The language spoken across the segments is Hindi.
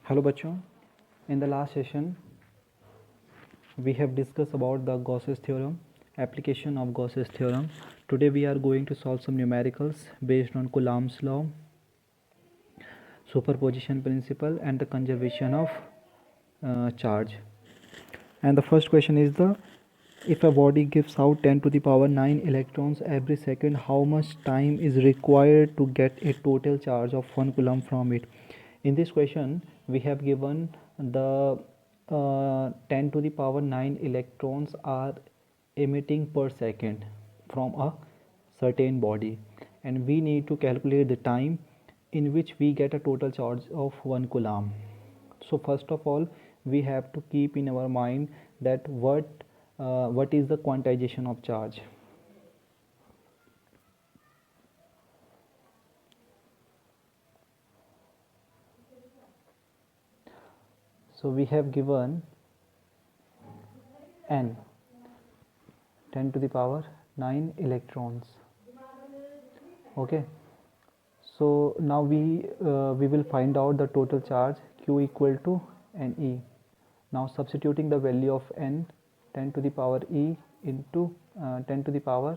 हेलो बच्चों, in the last session we have discussed about the Gauss's theorem, application of Gauss's theorem. Today we are going to solve some numericals based on Coulomb's law, superposition principle and the conservation of charge. And the first question is if a body gives out 10 to the power 9 electrons every second, how much time is required to get a total charge of 1 coulomb from it? In this question we have given the 10 to the power 9 electrons are emitting per second from a certain body, and we need to calculate the time in which we get a total charge of 1 coulomb. So first of all we have to keep in our mind that what is the quantization of charge. So we have given n 10 to the power 9 electrons. Okay, so now we will find out the total charge q equal to ne. Now substituting the value of n 10 to the power e into 10 to the power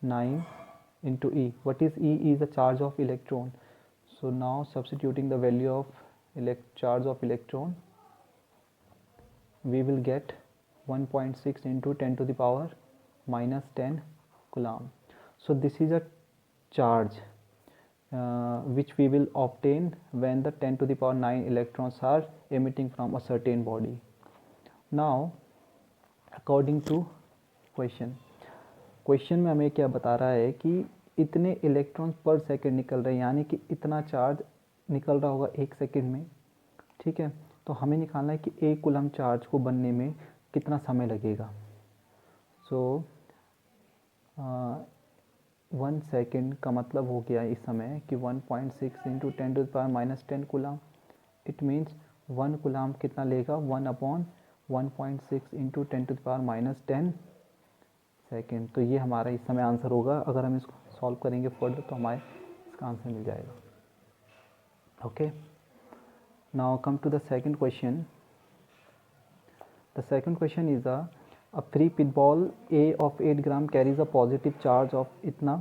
9 into e. What is e? Is the charge of electron. So now substituting the value of charge of electron, we will get 1.6 into 10 to the power minus 10 coulomb. So this is a charge which we will obtain when the 10 to the power 9 electrons are emitting from a certain body. Now according to question में हमें क्या बता रहा है कि इतने इलेक्ट्रॉन्स पर सेकंड निकल रहे हैं, यानी कि इतना चार्ज निकल रहा होगा एक सेकंड में. ठीक है, तो हमें निकालना है कि एक कूलम चार्ज को बनने में कितना समय लगेगा. सो 1 सेकेंड का मतलब हो गया इस समय कि 1.6 into 10 to the power minus 10 coulomb. It means 1 coulomb कितना लेगा 1/1.6 into 10 to the power minus 10 second. तो ये हमारा इस समय आंसर होगा. अगर हम इसको सॉल्व करेंगे फर्दर तो हमारे इसका आंसर मिल जाएगा. Okay, now come to the second question. The second question is a free pit ball A of 8 gram carries a positive charge of itna.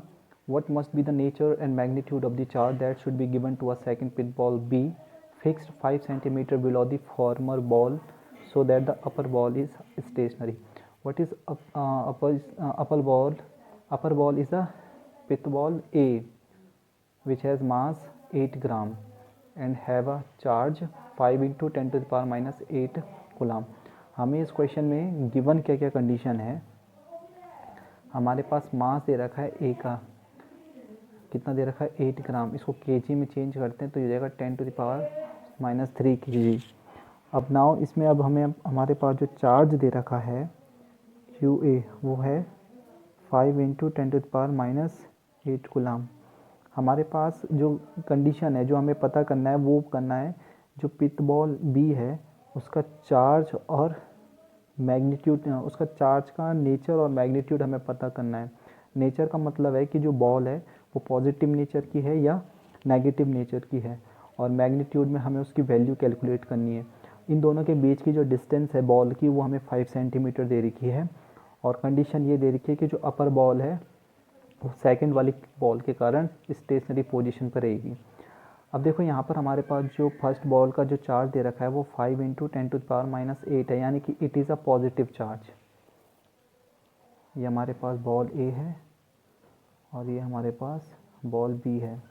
What must be the nature and magnitude of the charge that should be given to a second pit ball B fixed 5 cm below the former ball so that the upper ball is stationary? What is upper ball? Upper ball is a pit ball A which has mass 8 gram and have a charge 5 into 10 to the power minus 8 coulomb. हमें इस क्वेश्चन में गिवन क्या क्या कंडीशन है. हमारे पास मास दे रखा है ए का, कितना दे रखा है 8 ग्राम. इसको केजी में चेंज करते हैं तो ये जाएगा 10 to the power minus 3 kg. अब नाउ इसमें अब हमें हमारे पास जो चार्ज दे रखा है क्यू ए वो है 5 into 10 to the power minus 8 coulomb. हमारे पास जो कंडीशन है जो हमें पता करना है वो करना है जो पिट बॉल बी है उसका चार्ज और मैग्नीट्यूड, उसका चार्ज का नेचर और मैग्नीट्यूड हमें पता करना है. नेचर का मतलब है कि जो बॉल है वो पॉजिटिव नेचर की है या नेगेटिव नेचर की है, और मैग्नीट्यूड में हमें उसकी वैल्यू कैलकुलेट करनी है. इन दोनों के बीच की जो डिस्टेंस है बॉल की वो हमें 5 सेंटीमीटर दे रखी है, और कंडीशन ये दे रखी है कि जो अपर बॉल है वो सेकेंड वाली बॉल के कारण स्टेशनरी पोजिशन पर रहेगी. अब देखो यहाँ पर हमारे पास जो फर्स्ट बॉल का जो चार्ज दे रखा है वो 5 into 10 to the power minus 8 है, यानी कि it is a positive charge. ये हमारे पास बॉल ए है और ये हमारे पास बॉल बी है.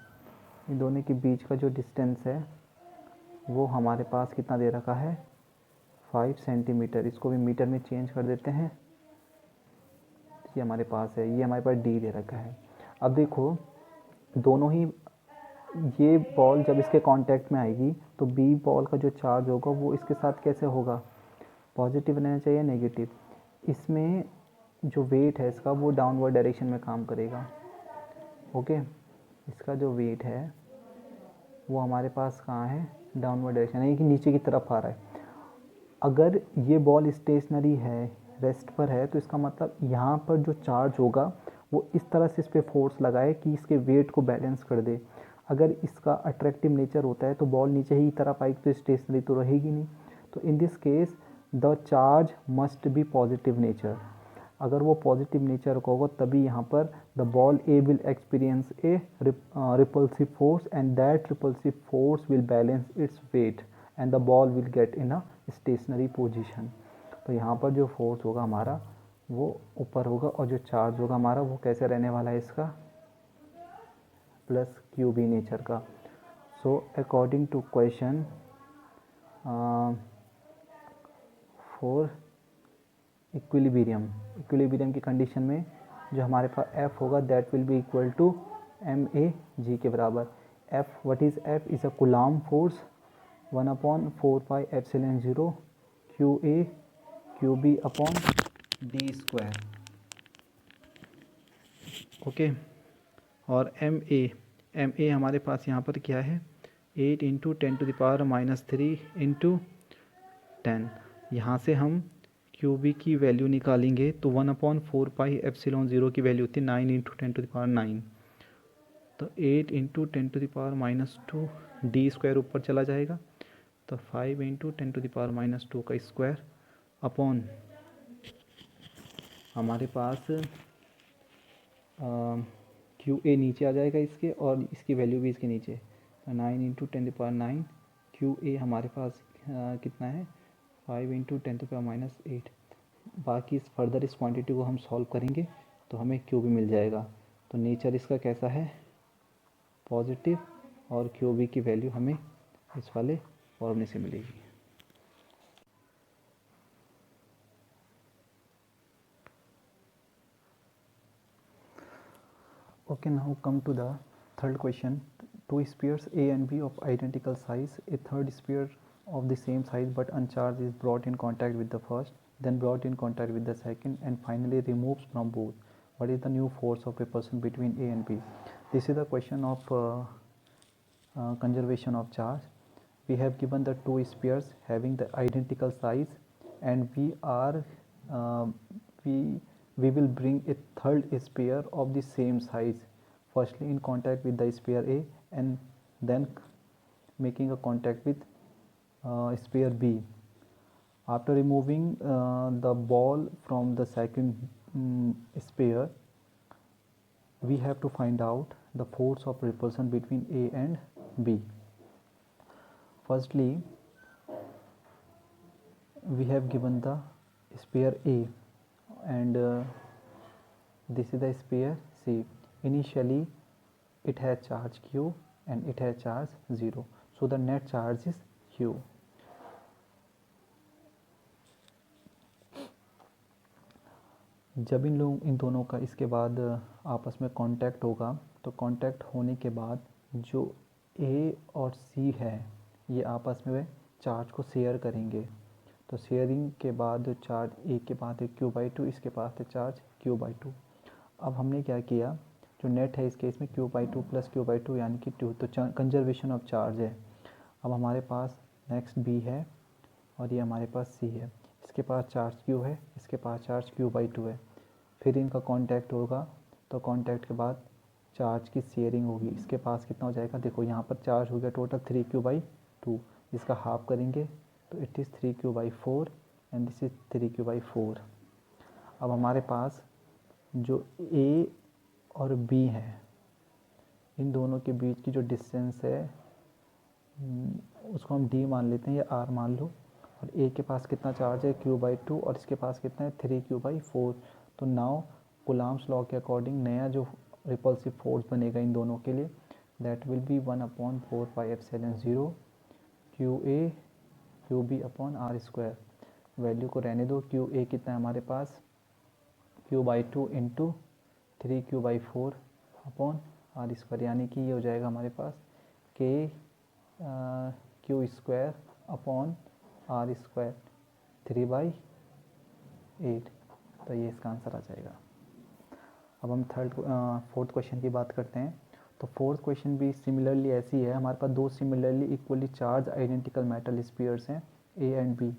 इन दोनों के बीच का जो डिस्टेंस है वो हमारे पास कितना दे रखा है 5 सेंटीमीटर. इसको भी मीटर में चेंज कर देते हैं. ये हमारे पास है, ये हमारे पास डी दे रखा है. अब देखो दोनों ही ये बॉल जब इसके कांटेक्ट में आएगी तो बी बॉल का जो चार्ज होगा वो इसके साथ कैसे होगा, पॉजिटिव रहना चाहिए नेगेटिव. इसमें जो वेट है इसका वो डाउनवर्ड डायरेक्शन में काम करेगा. ओके, इसका जो वेट है वो हमारे पास कहाँ है डाउनवर्ड डायरेक्शन, यानी कि नीचे की तरफ आ रहा है. अगर ये बॉल स्टेशनरी है रेस्ट पर है तो इसका मतलब यहाँ पर जो चार्ज होगा वो इस तरह से इस पर फोर्स लगाए कि इसके वेट को बैलेंस कर दे. अगर इसका अट्रैक्टिव नेचर होता है तो बॉल नीचे ही तरफ आएगी तो स्टेशनरी तो रहेगी नहीं। तो in this case the charge must be positive nature. अगर वो पॉजिटिव नेचर का होगा तभी यहाँ पर the ball uh will experience a repulsive force and that repulsive force will balance its weight and the ball will get in a stationary position. तो यहाँ पर जो फोर्स होगा हमारा वो ऊपर होगा और जो चार्ज होगा हमारा वो कैसे रहने वाला है इसका प्लस क्यू बी नेचर का। So according to question for equilibrium की कंडीशन में जो हमारे पास एफ होगा that will be equal to M A G के बराबर। F what is F is a Coulomb force 1/4 pi epsilon 0 Q A Q B upon D square. Okay, और एम ए हमारे पास यहाँ पर क्या है 8 इंटू 10⁻³ इंटू 10। यहाँ से हम क्यू बी की वैल्यू निकालेंगे तो 1/4 पाई एप्सिलॉन 0 की वैल्यू होती है 9 इंटू 10⁻⁹। तो 8 इंटू 10⁻² डी स्क्वायर ऊपर चला जाएगा तो 5 इंटू 10⁻² का स्क्वायर अपॉन हमारे पास क्यू ए नीचे आ जाएगा इसके और इसकी वैल्यू भी इसके नीचे। तो 9 इंटू 10⁻⁹ क्यू ए हमारे पास कितना है 5 इंटू 10⁻⁸। बाकी फर्दर इस क्वांटिटी को हम सॉल्व करेंगे तो हमें क्यू बी मिल जाएगा। तो नेचर इसका कैसा है पॉजिटिव और क्यू बी की वैल्यू हमें इस वाले फॉर्मूले से मिलेगी। Okay, now come to the third question. Two spheres A and B of identical size. A third sphere of the same size but uncharged is brought in contact with the first, then brought in contact with the second, and finally removes from both. What is the new force of repulsion between A and B? This is the question of conservation of charge. We have given the two spheres having the identical size, and we will bring a third sphere of the same size, firstly in contact with the sphere A and then making a contact with sphere B. After removing the ball from the second sphere, we have to find out the force of repulsion between A and B. Firstly, we have given the sphere A and this is the sphere C. Initially it has charge Q and it has charge 0, so the net charge is Q. जब इन दोनों का इसके बाद आपस में कांटेक्ट होगा तो कांटेक्ट होने के बाद जो A और C है ये आपस में चार्ज को शेयर करेंगे। तो शेयरिंग के बाद जो चार्ज A के पास है Q/2, इसके पास है चार्ज Q/2। अब हमने क्या किया जो नेट है इस केस में Q/2 प्लस Q/2 यानी कि 2, तो कंजर्वेशन ऑफ चार्ज है। अब हमारे पास नेक्स्ट B है और ये हमारे पास C है। इसके पास चार्ज Q है, इसके पास चार्ज Q/2 है। फिर इनका कांटेक्ट होगा तो कांटेक्ट के बाद चार्ज की शेयरिंग होगी। इसके पास कितना हो जाएगा देखो यहाँ पर चार्ज हो गया टोटल 3Q/2, इसका हाफ करेंगे तो it is 3Q/4 and this is 3Q/4। अब हमारे पास जो A और B है इन दोनों के बीच की जो डिस्टेंस है उसको हम D मान लेते हैं या R मान लो। और A के पास कितना चार्ज है Q/2 और इसके पास कितना है 3Q/4। तो नाउ कूलम्ब्स लॉ के अकॉर्डिंग नया जो रिपल्सिव फोर्स बनेगा इन दोनों के लिए that will B 1/4 pi epsilon 0 QA QB upon R²। Value को रहने दो। QA कितना है हमारे पास Q/2 into 3Q/4 upon R², यानी कि ये हो जाएगा हमारे पास Q² अपॉन R², 3/8। तो ये इसका आंसर आ जाएगा। अब हम फोर्थ क्वेश्चन की बात करते हैं। तो फोर्थ क्वेश्चन भी सिमिलरली ऐसी है। हमारे पास दो similarly equally charge identical metal spheres हैं A एंड B,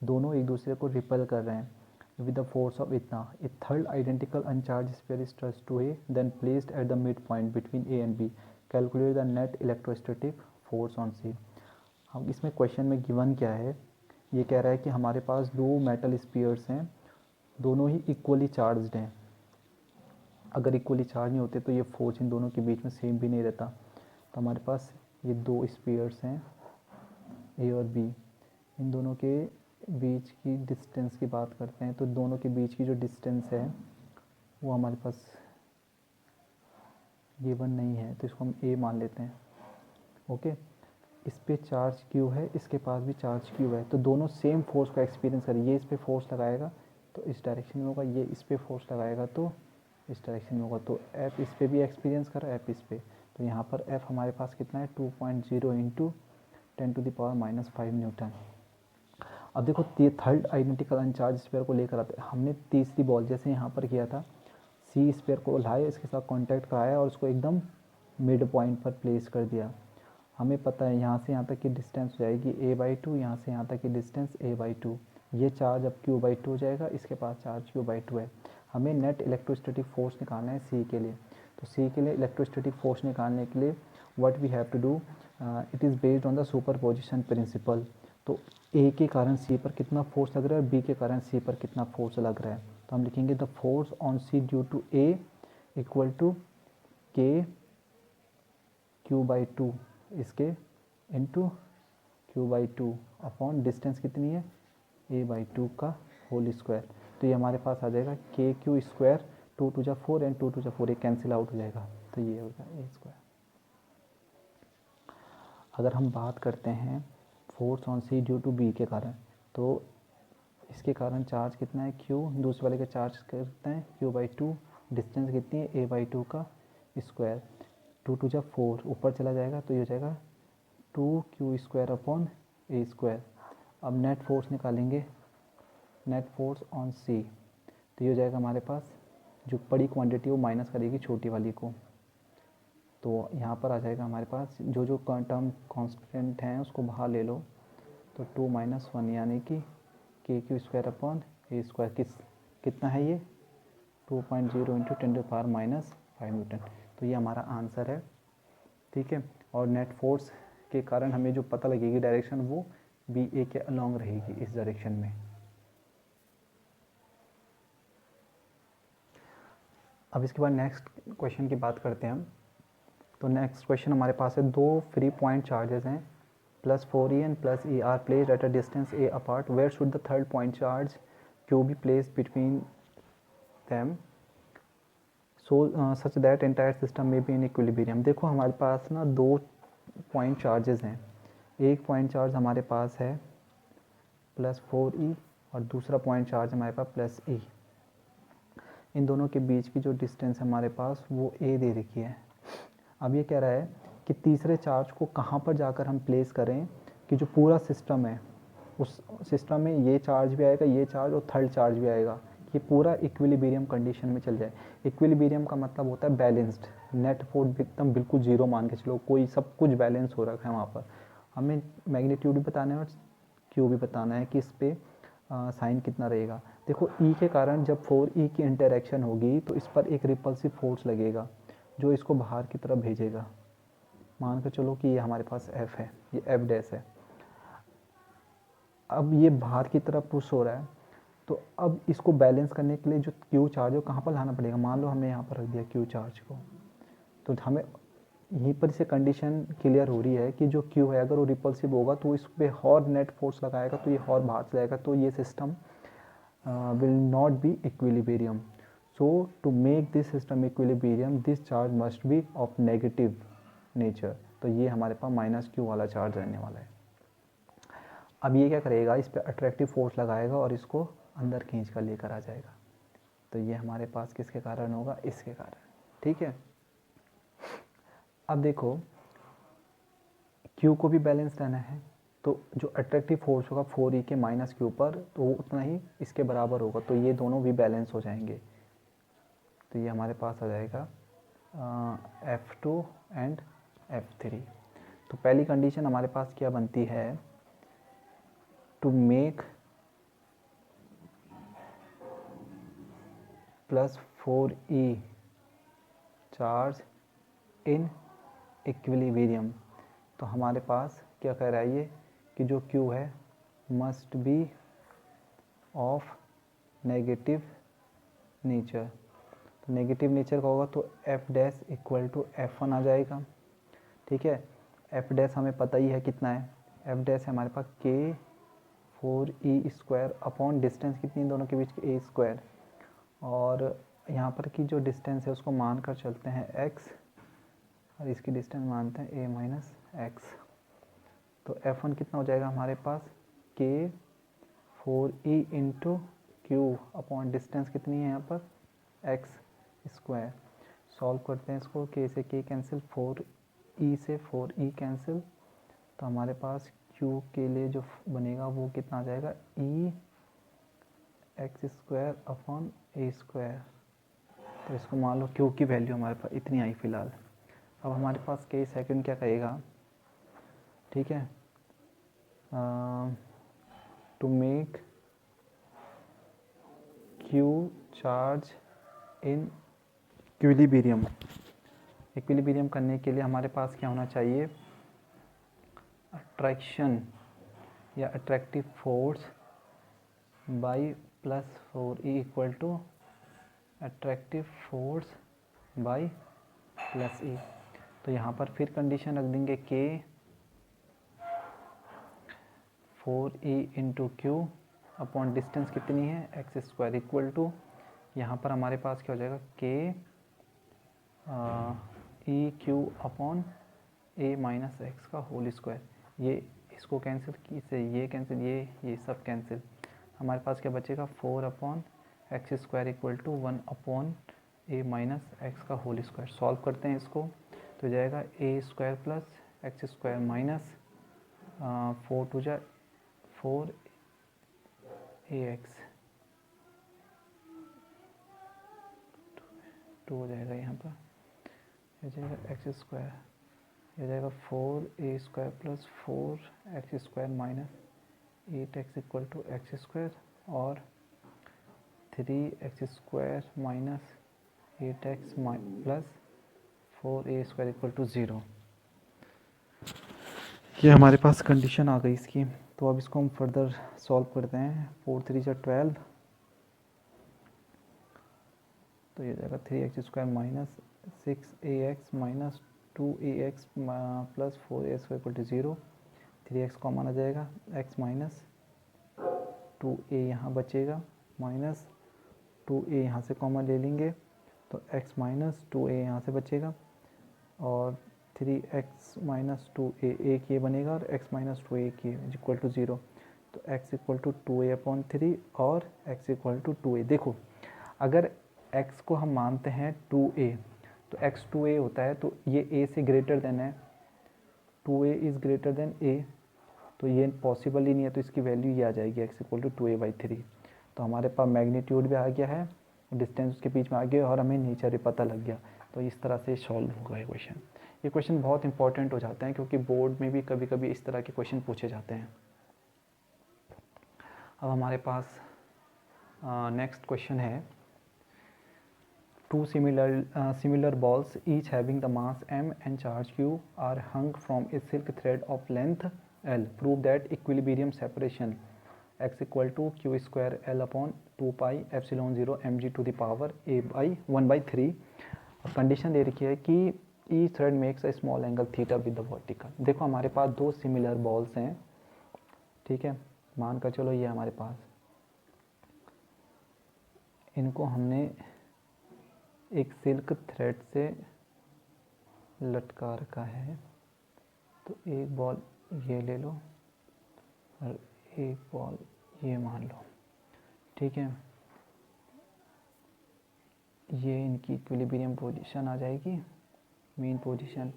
दोनों एक दूसरे को रिपेल कर रहे हैं with the force of इतना। A third identical uncharged sphere is thrust to A then placed at the midpoint between A and B। Calculate the net electrostatic force on C. हम इसमें क्वेश्चन में गिवन क्या है, ये कह रहा है कि हमारे पास दो मेटल स्पीयर्स हैं, दोनों ही इक्वली चार्ज्ड हैं। अगर इक्वली चार्ज नहीं होते तो ये फोर्स इन दोनों के बीच में सेम भी नहीं रहता। तो हमारे पास ये दो स्पीयर्स हैं ए और बी, इन दोनों के बीच की डिस्टेंस की बात करते हैं। तो दोनों के बीच की जो डिस्टेंस है वो हमारे पास गिवन नहीं है, तो इसको हम ए मान लेते हैं। ओके, इस पे चार्ज क्यू है, इसके पास भी चार्ज क्यू है, तो दोनों सेम फोर्स का एक्सपीरियंस करें। ये इस पे फोर्स लगाएगा तो इस डायरेक्शन में होगा, ये इस पे फोर्स लगाएगा तो इस डायरेक्शन में होगा। तो एफ इस पे भी एक्सपीरियंस करा, एफ इस पे, तो यहाँ पर एफ हमारे पास कितना है 2.0 इंटू 10⁻⁻5 न्यूटन। अब देखो ये थर्ड आइडेंटिकल अनचार्ज स्फीयर को लेकर आते हैं। हमने तीसरी बॉल जैसे यहाँ पर किया था, सी स्फीयर को लाए, इसके साथ कांटेक्ट कराया और उसको एकदम मिड पॉइंट पर प्लेस कर दिया। हमें पता है यहाँ से यहाँ तक की डिस्टेंस हो जाएगी a/2, यहाँ से यहाँ तक की डिस्टेंस a/2। ये चार्ज अब q/2 हो जाएगा, इसके पास चार्ज q/2 है। हमें नेट इलेक्ट्रोस्टैटिक फोर्स निकालना है सी के लिए। तो सी के लिए इलेक्ट्रोस्टैटिक फोर्स निकालने के लिए what we have to do, it is based on the superposition principle. तो ए के कारण सी पर कितना फोर्स लग रहा है, बी के कारण सी पर कितना फोर्स लग रहा है। तो हम लिखेंगे the force on C due to A equal to K q/2 इसके इंटू q/2 अपॉन डिस्टेंस कितनी है a/2 का होल स्क्वायर। तो ये हमारे पास आ जाएगा KQ², 2 2 जा 4 एंड 2 2 जा 4, ये कैंसिल आउट हो जाएगा, तो ये होगा a²। अगर हम बात करते हैं force on C due to B के कारण, तो इसके कारण चार्ज कितना है Q, दूसरे वाले का चार्ज कितना है q/2, डिस्टेंस कितनी है a/2 का स्क्वायर, 2 2 जा 4 ऊपर चला जाएगा तो ये हो जाएगा 2q² अपॉन a²। अब नेट फोर्स निकालेंगे, नेट फोर्स ऑन सी, तो ये हो जाएगा हमारे पास, जो बड़ी क्वांटिटी वो माइनस करेगी छोटी वाली को, तो यहाँ पर आ जाएगा हमारे पास जो जो टर्म कांस्टेंट हैं उसको बाहर ले लो, तो 2 - 1 यानी कि KQ² अपॉन a²। कितना है ये 2.0 इंटू 10⁻⁻5 न्यूटन। तो ये हमारा आंसर है, ठीक है। और नेट फोर्स के कारण हमें जो पता लगेगी डायरेक्शन, वो बी ए के अलोंग रहेगी, इस डायरेक्शन में। अब इसके बाद नेक्स्ट क्वेश्चन की बात करते हैं हम। तो नेक्स्ट क्वेश्चन हमारे पास है, दो फ्री पॉइंट चार्जेस हैं +4e and +e are placed at a distance a apart, where should the third point charge q be placed between them such that entire system में भी इन इक्विलिब्रियम। देखो हमारे पास ना दो पॉइंट चार्जेस हैं, एक पॉइंट चार्ज हमारे पास है +4e और दूसरा पॉइंट चार्ज हमारे पास +e। इन दोनों के बीच की जो डिस्टेंस है हमारे पास वो a दे रखी है। अब ये कह रहा है कि तीसरे चार्ज को कहाँ पर जाकर हम प्लेस करें कि जो पूरा सिस्टम है उस सिस्टम में ये चार्ज भी आएगा, ये चार्ज और थर्ड चार्ज भी आएगा, कि पूरा इक्विलिब्रियम कंडीशन में चल जाए। इक्विलिब्रियम का मतलब होता है बैलेंस्ड, नेट फोर्स एकदम बिल्कुल जीरो मान के चलो, कोई सब कुछ बैलेंस हो रखा है वहाँ पर। हमें मैग्नीट्यूड भी बताना है और क्यू भी बताना है कि इस पर साइन कितना रहेगा। देखो ई के कारण जब 4e की इंटरेक्शन होगी तो इस पर एक रिपल्सिव फोर्स लगेगा जो इसको बाहर की तरफ भेजेगा। मान कर चलो कि ये हमारे पास f है, ये f' है। अब ये बाहर की तरफ पुश हो रहा है, तो अब इसको बैलेंस करने के लिए जो q चार्ज है कहाँ पर लाना पड़ेगा। मान लो हमने यहाँ पर रख दिया q चार्ज को, तो हमें यहीं पर से कंडीशन क्लियर हो रही है कि जो q है अगर वो रिपल्सिव होगा तो इस पर और नेट फोर्स लगाएगा तो ये और बाहर चलाएगा, तो ये system will not be equilibrium. So to make this system equilibrium, this charge must be of negative nature. तो ये हमारे पास -q वाला चार्ज रहने वाला है। अब ये क्या करेगा, इस पर अट्रैक्टिव फोर्स लगाएगा और इसको अंदर खींच कर लेकर आ जाएगा। तो ये हमारे पास किसके कारण होगा, इसके कारण, ठीक है। अब देखो q को भी बैलेंस रहना है, तो जो अट्रैक्टिव फोर्स होगा 4e के -q पर, तो वो उतना ही इसके बराबर होगा, तो ये दोनों भी बैलेंस हो जाएंगे। तो ये हमारे पास आ जाएगा F2 एंड F3। तो पहली कंडीशन हमारे पास क्या बनती है, to make +4e charge in equilibrium. तो हमारे पास क्या कह रहा है ये कि जो Q है must be of negative nature. तो नेगेटिव नेचर का होगा तो F dash equal to F1 आ जाएगा। ठीक है, एफ डैश हमें पता ही है कितना है, एफ डैश है हमारे पास K4E² अपॉन डिस्टेंस कितनी दोनों के बीच की A², और यहाँ पर की जो डिस्टेंस है उसको मान कर चलते हैं x और इसकी डिस्टेंस मानते हैं a माइनस एक्स। तो F1 कितना हो जाएगा हमारे पास K4E into Q upon distance कितनी है यहाँ पर x²। सॉल्व करते हैं इसको, k से k कैंसिल, 4E से 4E कैंसिल, तो हमारे पास q के लिए जो बनेगा वो कितना आ जाएगा E(x² अपॉन a²। तो इसको मान लो q की वैल्यू हमारे पास इतनी आई फिलहाल। अब हमारे पास k सेकंड क्या कहेगा, ठीक है, to make q charge in equilibrium. Equilibrium करने के लिए हमारे पास क्या होना चाहिए, अट्रैक्शन या attractive force by +4E equal to attractive force by +E। तो यहाँ पर फिर कंडीशन रख देंगे K4E into Q upon distance कितनी है x² इक्वल टू, यहाँ पर हमारे पास क्या हो जाएगा K(E)Q upon a minus X का होल स्क्वायर। ये इसको कैंसिल की से ये कैंसिल, ये सब कैंसिल, हमारे पास क्या बचेगा 4/x² equal to 1/a minus X का होल स्क्वायर। सॉल्व करते हैं इसको तो जाएगा a² plus x² minus 4 to जा 4ax 2 हो जाएगा, यहाँ पर हो जाएगा x², हो जाएगा 4a² plus 4x² minus 8x equal to x² और 3x² minus 8x plus 4a² equal to 0। ये हमारे पास कंडीशन आ गई इसकी। तो अब इसको हम फर्दर सॉल्व करते हैं। 4 3 जा 12, तो ये जाएगा 3x² minus 6ax minus 2ax plus 4a² equal to 0। 3x common आ जाएगा, x माइनस 2a यहाँ बचेगा माइनस 2a यहाँ से कॉमन ले लेंगे तो x माइनस 2a यहाँ से बचेगा और 3x माइनस 2a एक ये बनेगा और x माइनस 2a एक ये इक्वल टू 0। तो x equal to 2a upon 3 और x इक्वल टू 2a। देखो अगर x को हम मानते हैं 2a तो x 2a होता है तो ये a से ग्रेटर देन है, 2a is greater than a, तो ये पॉसिबल ही नहीं है, तो इसकी वैल्यू ये आ जाएगी x इक्वल टू 2a/3। तो हमारे पास मैग्नीट्यूड भी आ गया है, डिस्टेंस उसके बीच में आ गया और हमें नेचर भी पता लग गया। तो इस तरह से सॉल्व होगा ये क्वेश्चन। ये क्वेश्चन बहुत इंपॉर्टेंट हो जाते हैं क्योंकि बोर्ड में भी कभी कभी इस तरह के क्वेश्चन पूछे जाते हैं। अब हमारे पास नेक्स्ट क्वेश्चन है, two similar balls each having the mass m and charge q are hung from a silk thread of length l. Prove that equilibrium separation x equal to q square l upon 2 pi epsilon 0 mg to the power a by 1/3। Condition दे रखी है कि each thread makes a small angle theta with the vertical। देखो हमारे पास दो सिमिलर बॉल्स हैं, ठीक है, मान कर चलो ये हमारे पास, इनको हमने एक सिल्क थ्रेड से लटका रखा है। तो एक बॉल ये ले लो और एक बॉल ये मान लो, ठीक है, ये इनकी इक्विलिब्रियम पोजीशन आ जाएगी, मेन पोजीशन,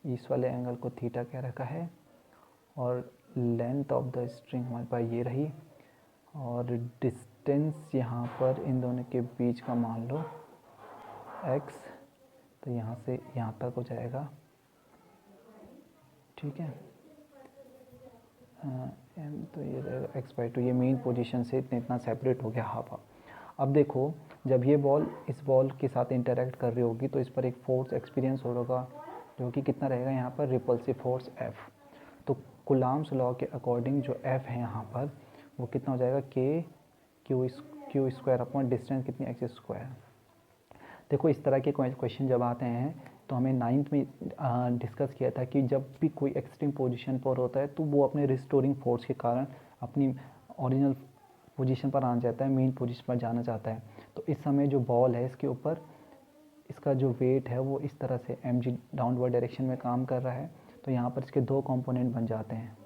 इस वाले एंगल को थीटा कह रखा है और लेंथ ऑफ द स्ट्रिंग हमारे पास ये रही और डिस्टेंस यहाँ पर इन दोनों के बीच का मान लो x, तो यहाँ से यहाँ तक हो जाएगा, ठीक है, m तो ये रहेगा x/2। ये मेन पोजीशन से इतना सेपरेट हो गया हाफ। अब देखो जब ये बॉल इस बॉल के साथ इंटरेक्ट कर रही होगी तो इस पर एक फोर्स एक्सपीरियंस होगा जो कि कितना रहेगा यहाँ पर रिपल्सिव फोर्स F। तो कूलम्ब्स लॉ के अकॉर्डिंग जो F है यहाँ पर वो कितना हो जाएगा K Q square upon distance कितनी x स्क्वायर। देखो इस तरह के क्वेश्चन जब आते हैं तो हमें 9th में डिस्कस किया था कि जब भी कोई एक्सट्रीम पोजीशन पर होता है तो वो अपने रिस्टोरिंग फोर्स के कारण अपनी ओरिजिनल पोजीशन पर आना चाहता है, मेन पोजीशन पर जाना चाहता है। तो इस समय जो बॉल है इसके ऊपर इसका जो वेट है वो इस तरह से mg डाउनवर्ड डायरेक्शन में काम कर रहा है। तो यहाँ पर इसके 2 कंपोनेंट बन जाते हैं,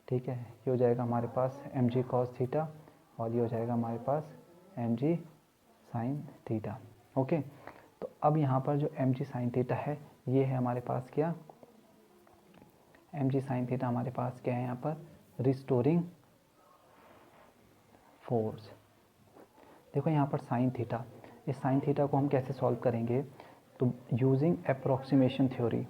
ठीक है। ये हो जाएगा हमारे पास mg cos थीटा और ये हो जाएगा हमारे पास mg sin थीटा। ओके, तो अब यहाँ पर जो mg sin थीटा है ये है हमारे पास क्या, mg sin थीटा हमारे पास क्या है यहाँ पर रिस्टोरिंग फोर्स। देखो यहाँ पर साइन थीटा, इस साइन थीटा को हम कैसे सॉल्व करेंगे, तो यूजिंग अप्रोक्सीमेशन थ्योरी।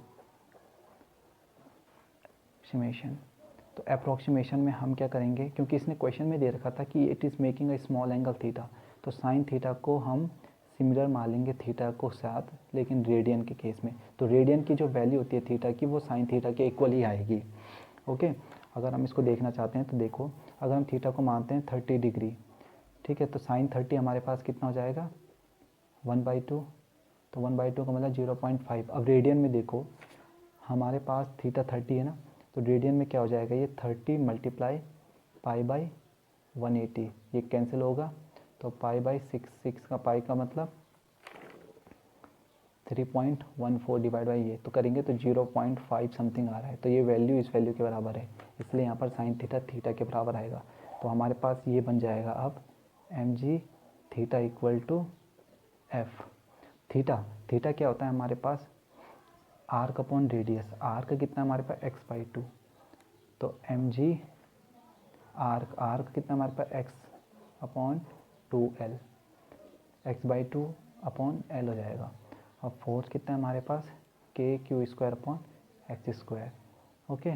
तो अप्रोक्सीमेशन में हम क्या करेंगे, क्योंकि इसने क्वेश्चन में दे रखा था कि it is making a small angle theta, तो साइन थीटा को हम सिमिलर मान लेंगे थीटा को साथ, लेकिन रेडियन के केस में। तो रेडियन की जो वैल्यू होती है थीटा की वो साइन थीटा के इक्वल ही आएगी। ओके, अगर हम इसको देखना चाहते हैं तो देखो, अगर हम थीटा को मानते हैं 30 डिग्री, ठीक है, तो साइन 30 हमारे पास कितना हो जाएगा 1/2, तो 1/2 का मतलब 0.5। अब रेडियन में देखो हमारे पास थीटा 30 है ना, तो रेडियन में क्या हो जाएगा ये 30 मल्टीप्लाई पाई 180, ये कैंसिल होगा, तो पाई/6 का पाई का मतलब 3.14 डिवाइड बाई ये, तो करेंगे तो 0.5 समथिंग आ रहा है। तो ये वैल्यू इस वैल्यू के बराबर है, इसलिए यहाँ पर साइन थीटा थीटा के बराबर आएगा। तो हमारे पास ये बन जाएगा अब mg theta equal to f। Theta क्या होता है हमारे पास आर्क अपॉन रेडियस, आर्क कितना हमारे पास x/2, तो mg आर्क कितना हमारे पास x/2l, x/2 अपॉन l हो जाएगा। और फोर्स कितना है हमारे पास k Q square upon x square. Okay,